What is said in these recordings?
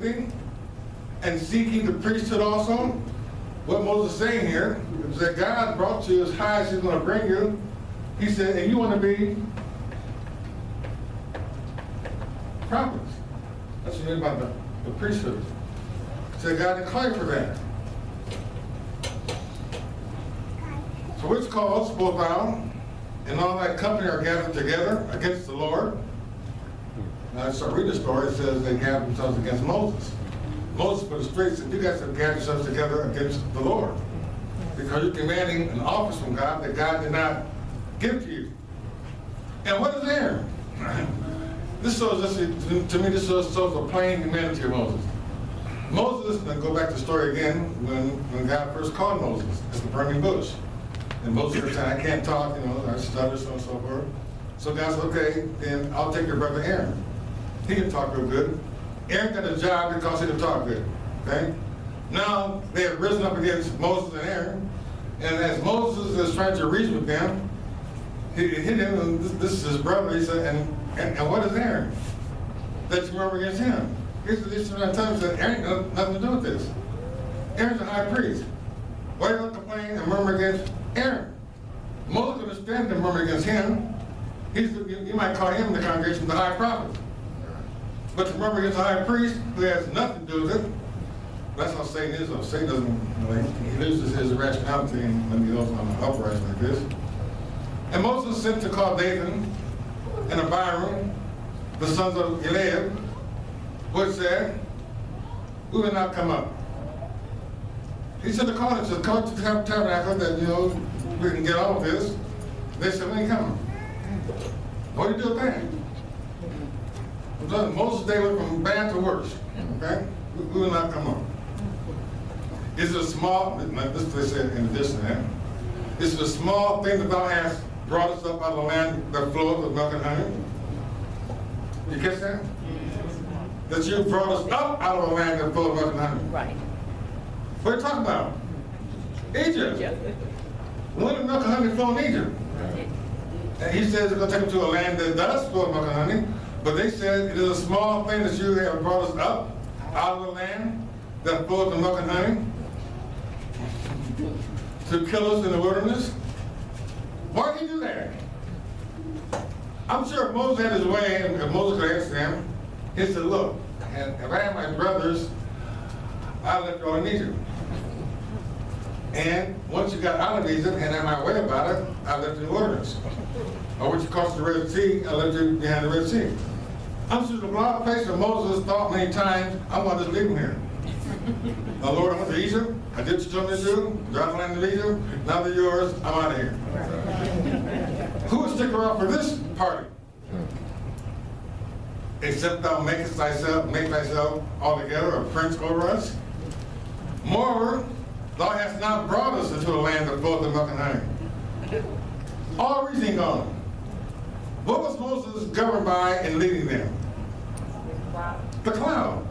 with him, and seeking the priesthood also. What Moses is saying here is that God brought you as high as he's going to bring you. He said, and you want to be prophets. That's what I mean about the priesthood. He said God declared for that. So which cause both thou and all that company are gathered together against the Lord. Now I start reading the story. It says they gathered themselves against Moses. Moses put it straight, said, you guys have gathered yourselves together against the Lord, because you're demanding an office from God that God did not give to you. And what is there? This shows us, to me, this shows the plain humanity of Moses. Moses, and go back to the story again, when God first called Moses at the burning bush. And Moses said, I can't talk, I stutter, so on and so forth. So God said, okay, then I'll take your brother Aaron. He can talk real good. Aaron got a job because he could talk good, okay? Now, they have risen up against Moses and Aaron, and as Moses is trying to reason with them, he hit him, and this is his brother. He said, and what is Aaron that you murmur against him? He said, Aaron has nothing to do with this. Aaron's a high priest. Why do you don't complain and murmur against Aaron? Moses understands to murmur against him. You might call him in the congregation the high prophet. But to murmur against the high priest, who has nothing to do with it, that's how Satan is, though. Satan doesn't, he loses his rationality when he goes on an uprising like this. And Moses sent to call Dathan and Abiram, the sons of Eliab, which said, we will not come up. He said to call it, to the tabernacle that, we can get on with this. They said, we ain't coming. What do you do with that? Moses' day went from bad to worse. Okay? We will not come up. Is it a small, this they said in addition to that, is it a small thing that thou hast brought us up out of the land that floweth with milk and honey? You catch that? That you brought us up out of a land that floweth with milk and honey. Right. What are you talking about? Egypt. When did milk and honey flow in Egypt? And he says it's going to take them to a land that does flow with milk and honey. But they said it is a small thing that you have brought us up out of the land that flows with milk and honey to kill us in the wilderness. Why did he do that? I'm sure if Moses had his way, and if Moses could ask him, he said, look, if I had my brothers, I left you all in Egypt. And once you got out of Egypt and had my way about it, I left you in the wilderness. Or once you crossed the Red Sea, I left you behind the Red Sea. I'm sure the lot of places that Moses thought many times, I'm going to just leave him here. Now, Lord, I went to Egypt. I did what you told me to do. Drive the land of Egypt. Now they're yours. I'm out of here. Who would stick around for this party? Except thou make thyself altogether a prince over us. Moreover, thou hast not brought us into a land that floweth with milk and honey. All reasoning gone. What was Moses governed by in leading them? The cloud.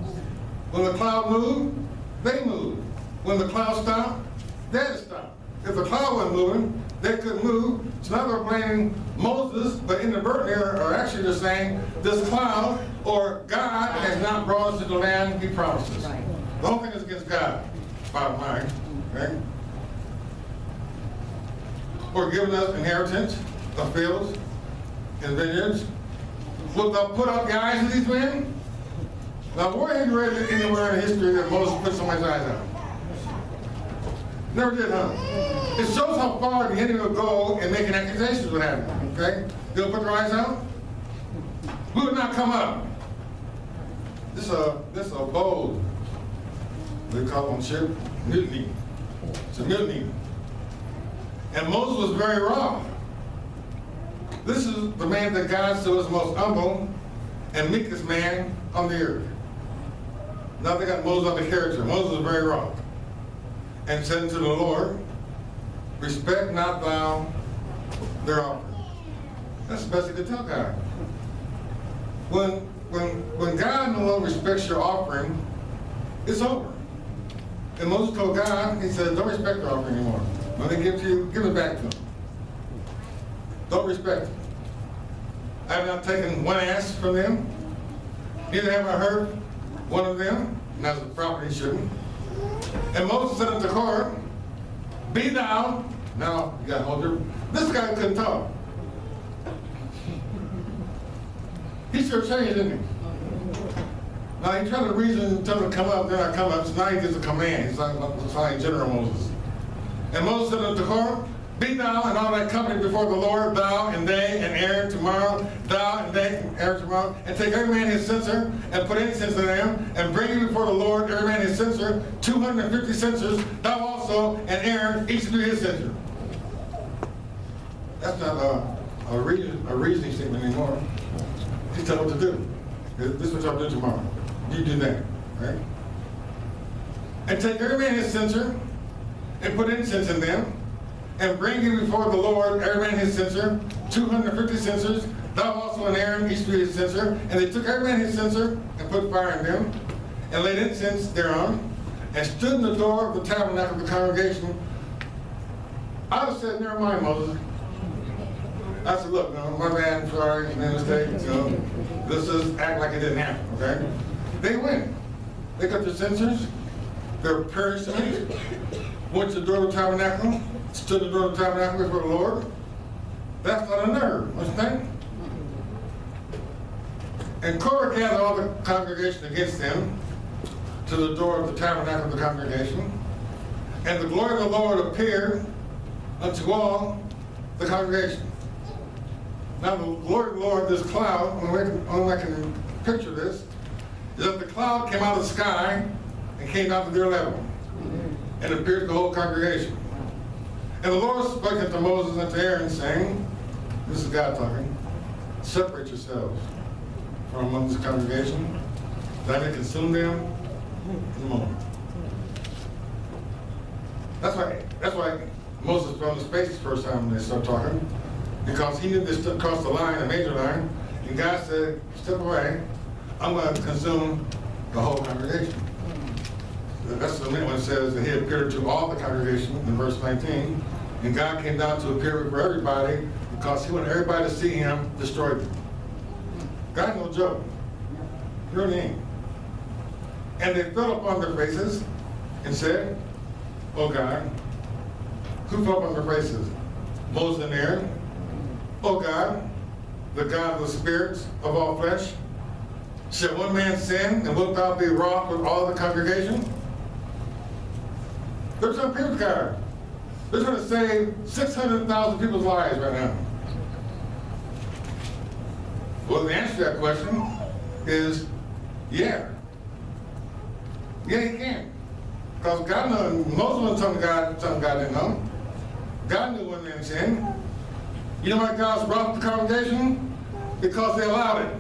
When the cloud moved, they moved. When the cloud stopped, they had to stop. If the cloud wasn't moving, they couldn't move. So now they're blaming Moses, but in the burden here are actually just saying this cloud or God has not brought us to the land he promised us. Right. The whole thing is against God, bottom line. Okay? Or giving us inheritance of fields and vineyards. Will thou put out the eyes of these men? Now, where have you read anywhere in history that Moses put somebody's eyes out? Never did, huh? It shows how far the enemy will go in making accusations with him. Okay? They'll put their eyes out. We would not come up. This is a bold, they call it on ship, mutiny. It's a mutiny. And Moses was very wrong. This is the man that God said was the most humble and meekest man on the earth. Now they got Moses on the character. Moses was very wrong. And said unto the Lord, respect not thou their offering. That's the best you could tell God. When God no longer respects your offering, it's over. And Moses told God, he said, don't respect the offering anymore. When they give to you, give it back to them. Don't respect them. I have not taken one ass from them. Neither have I heard one of them, and that's the property he shouldn't. And Moses said unto Korah, be thou, now you got to hold your, this guy couldn't talk. He sure changed, didn't he? Now he tried to reason, tell him to come up, then I come up, so now he gets a command. He's like General Moses. And Moses said unto Korah, be thou and all that company before the Lord, thou and they and Aaron tomorrow, thou and they and Aaron tomorrow, and take every man his censer and put incense in them, and bring you before the Lord every man his censer, 250 censers, thou also and Aaron, each to do his censer. That's not a reasoning statement anymore. He's telling what to do. This is what y'all do tomorrow. You do that, right? And take every man his censer and put incense in them, and bring you before the Lord every man his censer, 250 censers, thou also and Aaron, each to his censer. And they took every man his censer and put fire in them, and laid incense thereon, and stood in the door of the tabernacle of the congregation. I would have said, never mind, Moses. I said, look, no, my bad, sorry, made a mistake. So let's just act like it didn't happen, okay? They went. They got their censers, their prayer instruments, went to the door of the tabernacle, stood in the door of the tabernacle before the Lord. That's not a nerve, don't you think? And Korah gathered all the congregation against them to the door of the tabernacle of the congregation. And the glory of the Lord appeared unto all the congregation. Now the glory of the Lord, this cloud, only way I can picture this, is that the cloud came out of the sky and came down to their level and appeared to the whole congregation. And the Lord spoke unto Moses and to Aaron, saying, this is God talking, separate yourselves from among this congregation, that I may consume them in a moment. That's why Moses fell into space the first time when they started talking, because he knew they crossed the line, a major line, and God said, step away, I'm going to consume the whole congregation. That's the minute when it says that he appeared to all the congregation in verse 19, and God came down to appear for everybody because he wanted everybody to see him destroy them. God no joke. He really ain't. And they fell upon their faces and said, oh God, who fell upon their faces? Moses and Aaron. Oh God, the God of the spirits of all flesh, shall one man sin, and wilt thou be wroth with all the congregation? They're trying to pick God. They're trying to save 600,000 people's lives right now. Well, the answer to that question is, yeah. Yeah, he can. Because God knew, Moses was telling God didn't know. God knew when men sinned. You know why God's brought the congregation? Because they allowed it.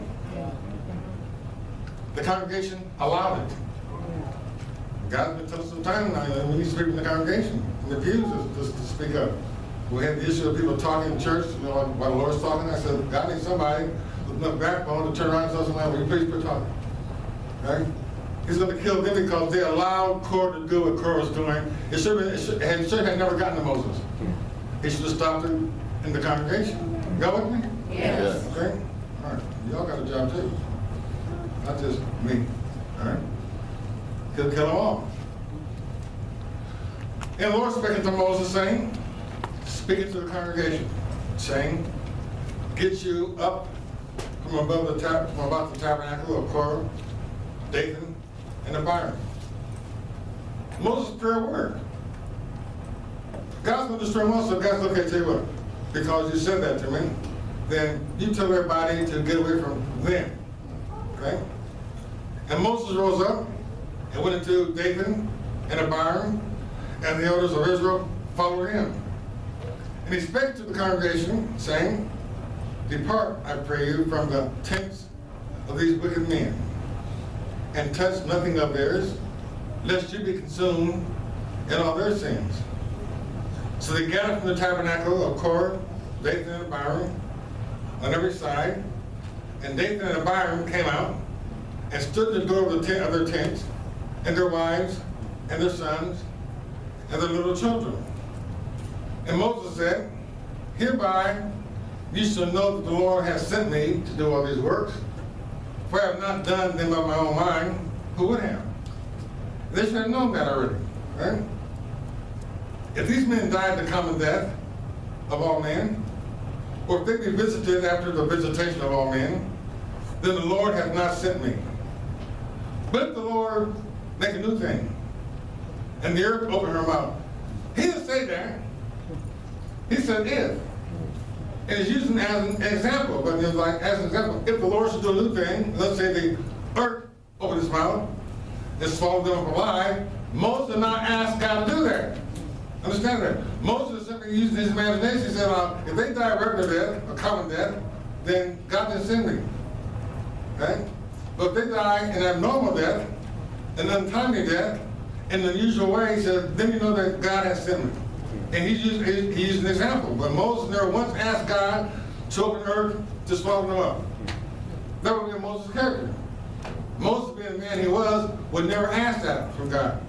The congregation allowed it. God's been telling us some time now that we need to speak in the congregation, in the pews, to speak up. We had the issue of people talking in church, you know, while the Lord's talking. I said, God needs somebody with enough backbone to turn around and tell somebody, will you please quit talking? Right? He's going to kill them because they allowed Korah to do what Korah was doing. It should have never gotten to Moses. He should have stopped it in the congregation. Y'all with me? Yes. Okay? All right. Y'all got a job too. Not just me. All right? He'll kill them all. And the Lord spake unto Moses, saying, speaking to the congregation, saying, get you up from about the tabernacle of Korah, Dathan, and Abiram. Moses' prayer worked. God's going to destroy them all, so God's okay, tell you what, because you said that to me, then you tell everybody to get away from them. Okay? And Moses rose up and went into Dathan and Abiram, and the elders of Israel followed him. And he spake to the congregation, saying, depart, I pray you, from the tents of these wicked men, and touch nothing of theirs, lest you be consumed in all their sins. So they gathered from the tabernacle of Korah, Dathan and Abiram, on every side, and Dathan and Abiram came out and stood in the door of their tents, and their wives, and their sons, and their little children. And Moses said, hereby you shall know that the Lord has sent me to do all these works, for I have not done them by my own mind, Who would have? They should have known that already, right? If these men died the common death of all men, or if they be visited after the visitation of all men, then the Lord hath not sent me. But if the Lord make a new thing, and the earth open her mouth, he didn't say that. He said if. And he's using it as an example, but it's like, as an example, if the Lord should do a new thing, let's say the earth opened its mouth and swallowed them up alive, Moses did not ask God to do that. Understand that? Moses simply used his imagination. He said, if they die a regular death, a common death, then God didn't send me. Okay? But if they die an abnormal death, an untimely death, in an unusual way, he said, then you know that God has sent me. And he used an example. But Moses never once asked God to open the earth to swallow them up. That would be Moses' character. Moses, being the man he was, would never ask that from God.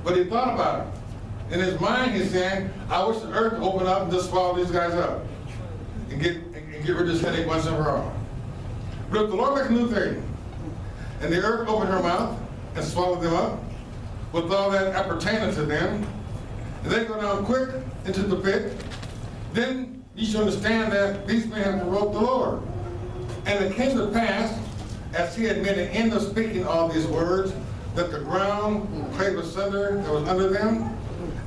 But he thought about it. In his mind, he's saying, I wish the earth would open up and just swallow these guys up. And get rid of this headache once and for all. But if the Lord makes a new thing, and the earth opened her mouth and swallowed them up, with all that appertaining to them, and they go down quick into the pit, then you should understand that these men have provoked the Lord. And it came to pass, as he had made an end of speaking all these words, that the ground clave asunder that was under them,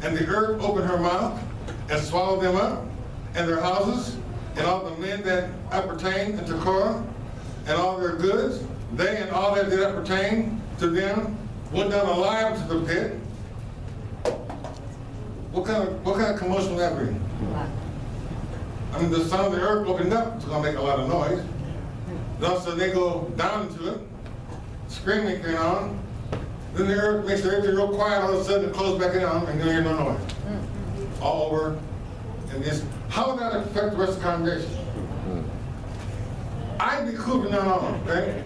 and the earth opened her mouth and swallowed them up, and their houses, and all the men that appertained unto Korah, and all their goods, they and all that did appertain to them, went down alive into the pit. What kind of commotion would that be? I mean, the sound of the earth opened up, it's going to make a lot of noise. Then all of a sudden they go down into it, screaming going on. Then the earth makes everything real quiet, all of a sudden it closes back down and you hear no noise. All over. And this, how would that affect the rest of the congregation? I'd be cool with none of them, okay?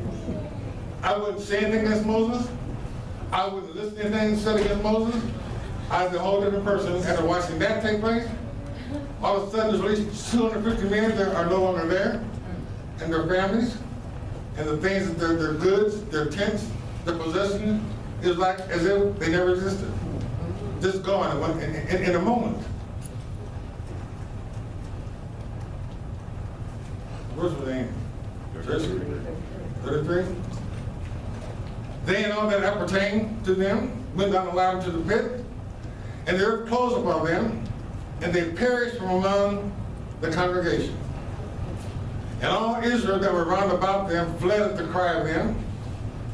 I wouldn't say anything against Moses. I wouldn't listen to anything said against Moses. I'd be a whole different person after watching that take place. All of a sudden, there's at least 250 men that are no longer there, and their families, and the things that their goods, their tents, their possessions, is like as if they never existed. Just gone in a moment. Where's the name? 33? They and all that appertain to them went down alive into the pit, and the earth closed upon them, and they perished from among the congregation. And all Israel that were round about them fled at the cry of them,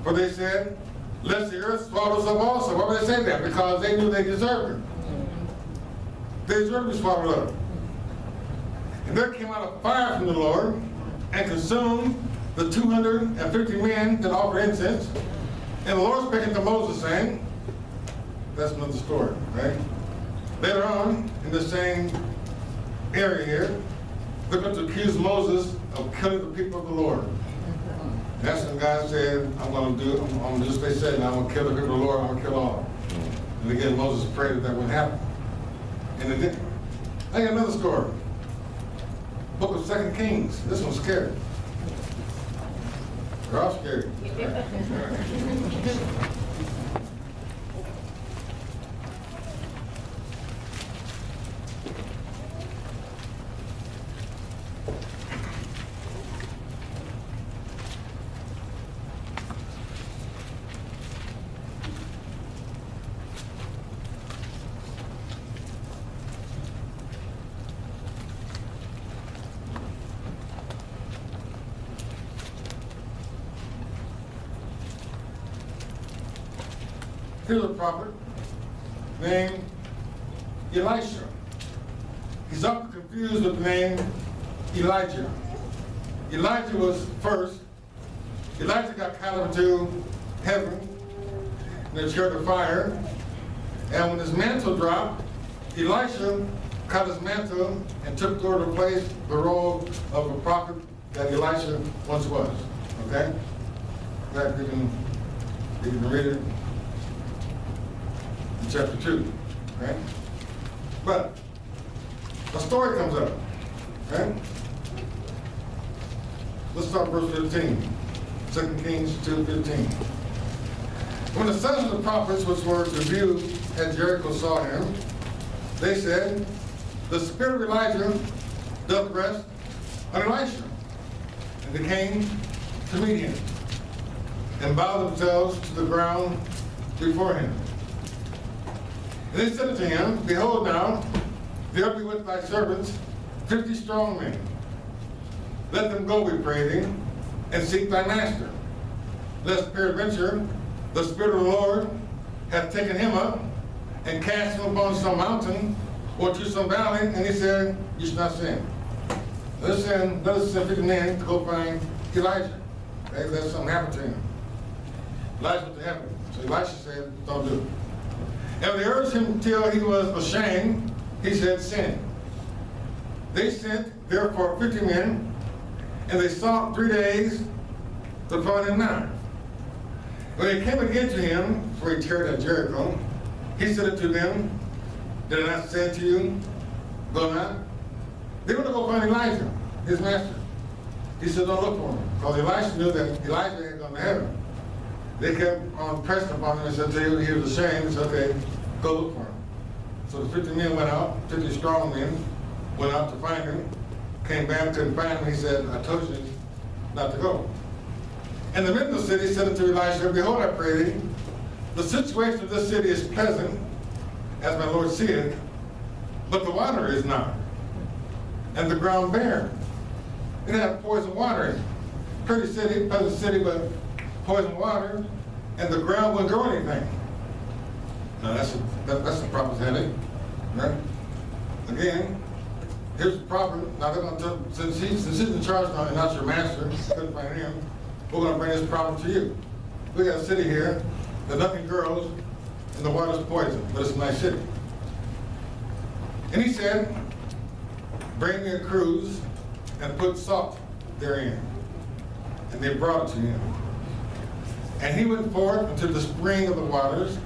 for they said, lest the earth swallow us up also. Why would they say that? Because they knew they deserved it. They deserved to be swallowed up. And there came out a fire from the Lord, and consumed the 250 men that offered incense. And the Lord spake unto Moses, saying, that's another story, right? Later on, in the same area here, they're going to accuse Moses of killing the people of the Lord. And that's when God said, I'm going to just, they said, I'm going to kill the people of the Lord, I'm going to kill all. And again, Moses prayed that wouldn't happen. And it didn't. I got another story. Book of 2 Kings. This one's scary. They're all scary. Here's a prophet named Elisha. He's often confused with the name Elijah. Elijah was first. Elijah got caught up to heaven in a chariot of fire. And when his mantle dropped, Elisha cut his mantle and took toward the place the role of a prophet that Elisha once was. Okay? In fact, you can read it. Chapter 2, right? But a story comes up, right? Let's start verse 15. 2 Kings 2:15. When the sons of the prophets which were to view at Jericho saw him, they said, the spirit of Elijah doth rest on Elisha. And they came to meet him, and bowed themselves to the ground before him. And they said unto him, behold now, there be with thy servants 50 strong men. Let them go, we pray thee, and seek thy master, lest peradventure the Spirit of the Lord hath taken him up and cast him upon some mountain or to some valley. And he said, you should not send. Let us send 50 men to go find Elijah. Okay, let something happen to him. Elijah went to heaven. So Elisha said, don't do it. And when they urged him till he was ashamed, he said, send. They sent therefore 50 men, and they sought 3 days to find him not. When they came again to him, for he tarried at Jericho, he said unto them, did I not say to you, go not? They went to go find Elijah, his master. He said, don't look for him. Because Elisha knew that Elijah had gone to heaven. They kept on pressing upon him and said to him, he was ashamed. He said, okay, go look for him. So the 50 men went out, 50 strong men went out to find him, came back, couldn't find him. He said, I told you not to go. And the men of the city said unto Elisha, behold, I pray thee, the situation of this city is pleasant, as my Lord seeth, but the water is not, and the ground bare. It had poison water in it. Pretty city, pleasant city, but poison water, and the ground wouldn't grow anything. Now that's the prophet's headache, right? Again, here's the prophet. Now they're going to tell, since he's in charge now and not your master, couldn't find him, we're going to bring this problem to you. We got a city here that nothing grows and the water's poison, but it's a nice city. And he said, bring me a cruse and put salt therein. And they brought it to him. And he went forth into the spring of the waters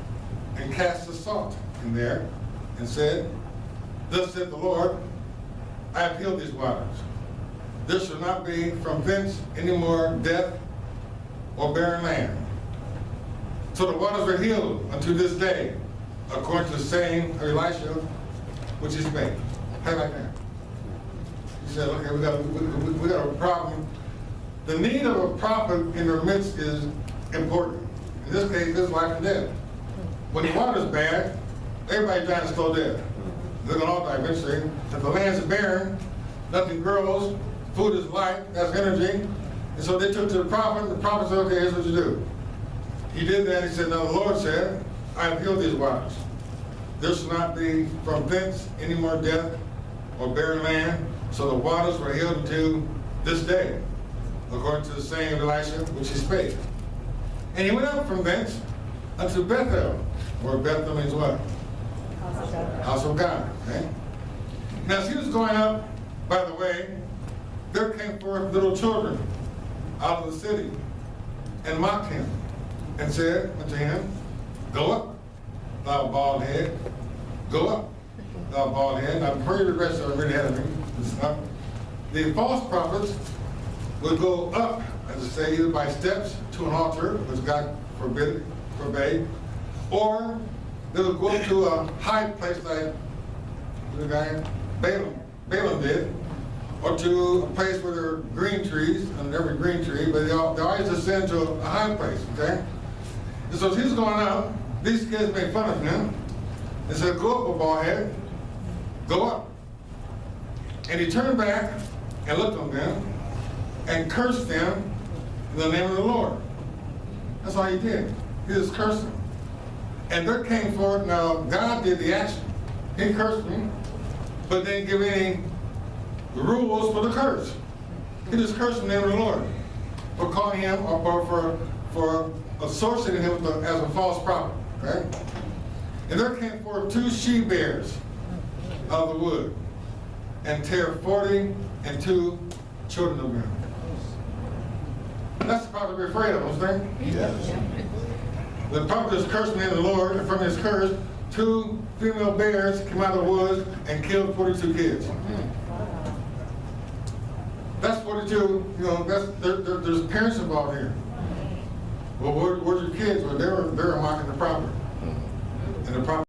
and cast the salt in there and said, thus said the Lord, I have healed these waters. There shall not be from thence any more death or barren land. So the waters were healed unto this day, according to the saying of Elisha, which he spake. How like that? He said, okay, we got a problem. The need of a prophet in their midst is important. In this case, this is life and death. When the water's bad, everybody's dying a slow death. They're going to all die eventually. If the land's barren, nothing grows, food is light, that's energy. And so they took to the prophet said, okay, here's what you do. He did that, he said, now the Lord said, I have healed these waters. There shall not be from thence any more death or barren land. So the waters were healed unto this day, according to the saying of Elisha, which he spake. And he went up from thence unto Bethel, where Bethel means what? House of God. Okay? Now as he was going up, by the way, there came forth little children out of the city and mocked him and said unto him, go up, thou bald head, go up, thou bald head. Now before you read the rest of it, read ahead of me. The false prophets would go up, as I say, either by steps to an altar, which God forbade, or they would go to a high place like the guy Balaam did, or to a place where there are green trees, and every green tree, but they always ascend to a high place, okay? And so as he's going up, these kids made fun of him and said, go up, a bald head, go up. And he turned back and looked on them and cursed them in the name of the Lord. That's all he did. He just cursed them. And there came forth, now God did the action. He cursed them, but didn't give any rules for the curse. He just cursed in the name of the Lord for calling him, or for associating him with as a false prophet. Okay? And there came forth 2 she-bears out of the wood, and tear 42 children of them. That's the prophet we're afraid of, don't you think? Yes. The prophet is cursed in the name of the Lord, and from his curse, 2 female bears came out of the woods and killed 42 kids. That's 42, you know, there's parents involved here. Well, where's your kids? Well, they were marking the property. And the property